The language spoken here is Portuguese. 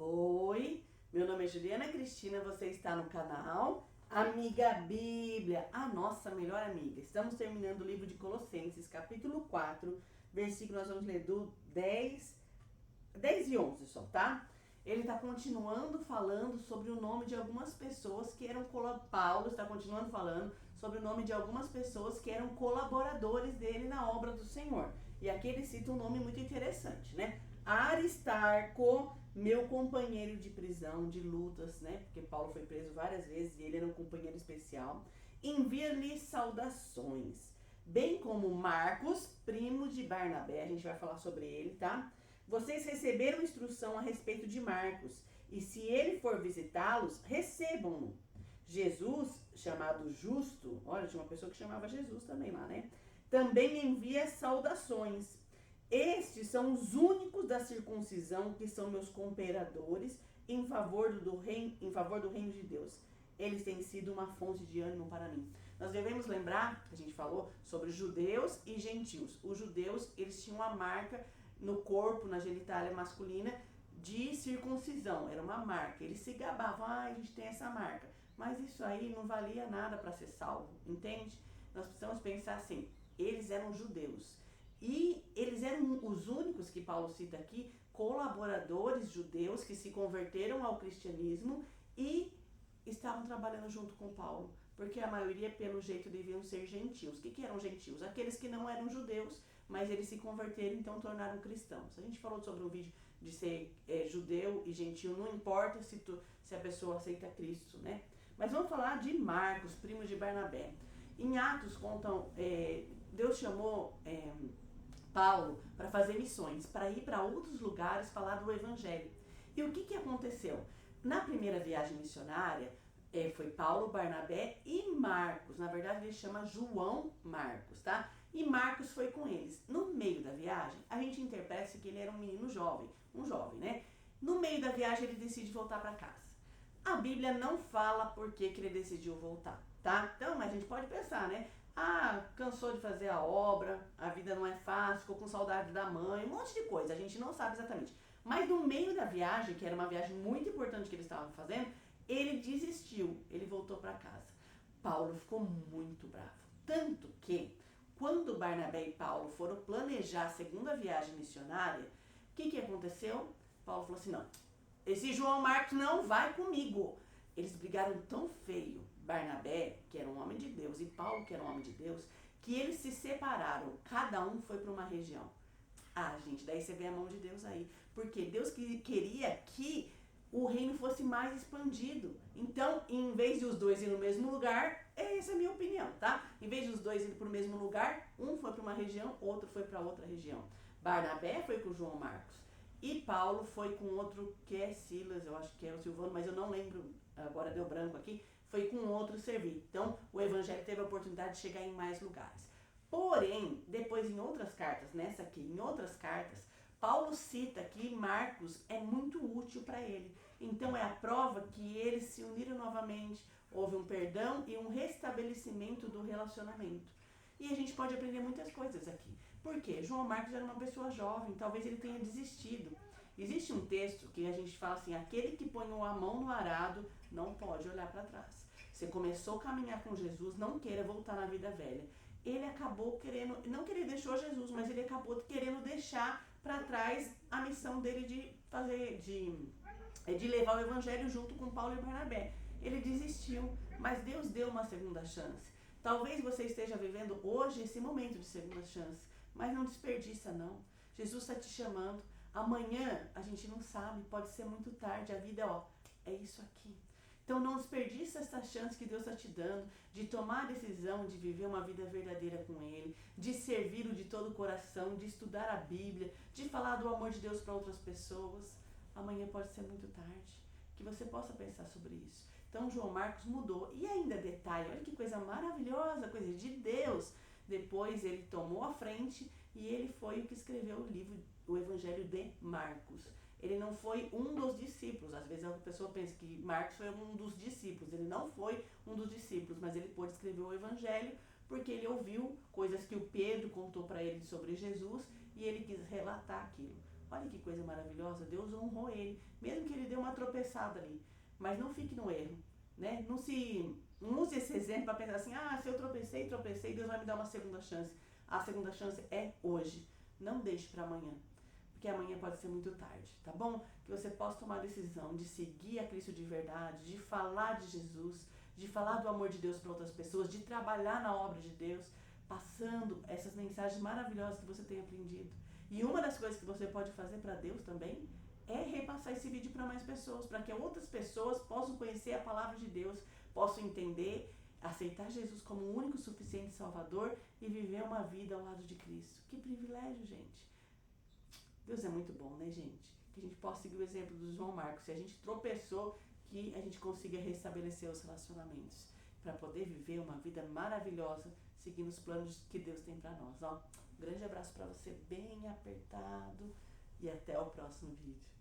Oi, meu nome é Juliana Cristina, você está no canal Amiga Bíblia, a nossa melhor amiga. Estamos terminando o livro de Colossenses, capítulo 4, versículo, nós vamos ler do 10 e 11 só, tá? Ele está continuando falando sobre o nome de algumas pessoas que eram Paulo está continuando falando sobre o nome de algumas pessoas que eram colaboradores dele na obra do Senhor. E aqui ele cita um nome muito interessante, né? Aristarco, meu companheiro de prisão, de lutas, né? Porque Paulo foi preso várias vezes e ele era um companheiro especial. Envia-lhe saudações. Bem como Marcos, primo de Barnabé, a gente vai falar sobre ele, tá? Vocês receberam instrução a respeito de Marcos, e se ele for visitá-los, recebam-no. Jesus, chamado Justo, olha, tinha uma pessoa que chamava Jesus também lá, né? Também envia saudações. Estes são os únicos da circuncisão que são meus cooperadores em favor do reino de Deus. Eles têm sido uma fonte de ânimo para mim. Nós devemos lembrar, a gente falou sobre judeus e gentios. Os judeus, eles tinham uma marca no corpo, na genitália masculina, de circuncisão. Era uma marca. Eles se gabavam, a gente tem essa marca. Mas isso aí não valia nada para ser salvo, entende? Nós precisamos pensar assim, eles eram judeus. E eles eram os únicos que Paulo cita aqui, colaboradores judeus que se converteram ao cristianismo e estavam trabalhando junto com Paulo, porque a maioria, pelo jeito, deviam ser gentios. O que eram gentios? Aqueles que não eram judeus, mas eles se converteram, então tornaram cristãos. A gente falou sobre um vídeo de ser judeu e gentio, não importa se a pessoa aceita Cristo, né? Mas vamos falar de Marcos, primo de Barnabé. Em Atos contam, Deus chamou Paulo para fazer missões, para ir para outros lugares falar do evangelho. E o que aconteceu? Na primeira viagem missionária, foi Paulo, Barnabé e Marcos. Na verdade, ele chama João Marcos, tá? E Marcos foi com eles. No meio da viagem, a gente interpreta que ele era um menino jovem, um jovem, né? No meio da viagem, ele decide voltar para casa. A Bíblia não fala por que ele decidiu voltar, tá? Então, mas a gente pode pensar, né? Cansou de fazer a obra, a vida não é fácil, ficou com saudade da mãe, um monte de coisa, a gente não sabe exatamente. Mas no meio da viagem, que era uma viagem muito importante que eles estavam fazendo, ele desistiu, ele voltou para casa. Paulo ficou muito bravo, tanto que quando Barnabé e Paulo foram planejar a segunda viagem missionária, o que aconteceu? Paulo falou assim, não, esse João Marcos não vai comigo. Eles brigaram tão feio, Barnabé, que era um homem de Deus, e Paulo, que era um homem de Deus, que eles se separaram, cada um foi para uma região. Gente, daí você vê a mão de Deus aí, porque Deus queria que o reino fosse mais expandido. Então, em vez de os dois irem no mesmo lugar, essa é a minha opinião, tá? Em vez de os dois irem para o mesmo lugar, um foi para uma região, outro foi para outra região. Barnabé foi com João Marcos. E Paulo foi com outro que é Silas, eu acho que é o Silvano, mas eu não lembro, agora deu branco aqui, foi com outro servir. Então, o evangelho teve a oportunidade de chegar em mais lugares. Porém, depois em outras cartas, nessa aqui, em outras cartas, Paulo cita que Marcos é muito útil para ele. Então é a prova que eles se uniram novamente, houve um perdão e um restabelecimento do relacionamento. E a gente pode aprender muitas coisas aqui. Por quê? João Marcos era uma pessoa jovem, talvez ele tenha desistido. Existe um texto que a gente fala assim, aquele que põe a mão no arado não pode olhar para trás. Você começou a caminhar com Jesus, não queira voltar na vida velha. Ele acabou querendo, não que ele deixou Jesus, mas ele acabou querendo deixar para trás a missão dele de levar o evangelho junto com Paulo e Barnabé. Ele desistiu, mas Deus deu uma segunda chance. Talvez você esteja vivendo hoje esse momento de segunda chance, mas não desperdiça não. Jesus está te chamando. Amanhã a gente não sabe, pode ser muito tarde. A vida é isso aqui. Então não desperdiça essa chance que Deus está te dando de tomar a decisão de viver uma vida verdadeira com Ele, de servi-lo de todo o coração, de estudar a Bíblia, de falar do amor de Deus para outras pessoas. Amanhã pode ser muito tarde. Que você possa pensar sobre isso. Então João Marcos mudou. E ainda detalhe, olha que coisa maravilhosa, coisa de Deus. Depois ele tomou a frente e ele foi o que escreveu o livro, o Evangelho de Marcos. Ele não foi um dos discípulos. Às vezes a pessoa pensa que Marcos foi um dos discípulos. Ele não foi um dos discípulos, mas ele pôde escrever o Evangelho porque ele ouviu coisas que o Pedro contou para ele sobre Jesus e ele quis relatar aquilo. Olha que coisa maravilhosa, Deus honrou ele, mesmo que ele deu uma tropeçada ali. Mas não fique no erro, né? Não use esse exemplo para pensar assim, se eu tropecei, Deus vai me dar uma segunda chance. A segunda chance é hoje. Não deixe para amanhã, porque amanhã pode ser muito tarde, tá bom? Que você possa tomar a decisão de seguir a Cristo de verdade, de falar de Jesus, de falar do amor de Deus para outras pessoas, de trabalhar na obra de Deus, passando essas mensagens maravilhosas que você tem aprendido. E uma das coisas que você pode fazer para Deus também é repassar esse vídeo para mais pessoas, para que outras pessoas possam conhecer a palavra de Deus, possam entender, aceitar Jesus como o único suficiente Salvador e viver uma vida ao lado de Cristo. Que privilégio, gente! Deus é muito bom, né, gente? Que a gente possa seguir o exemplo do João Marcos. Se a gente tropeçou, que a gente consiga restabelecer os relacionamentos para poder viver uma vida maravilhosa, seguindo os planos que Deus tem para nós. Ó, um grande abraço para você, bem apertado, e até o próximo vídeo.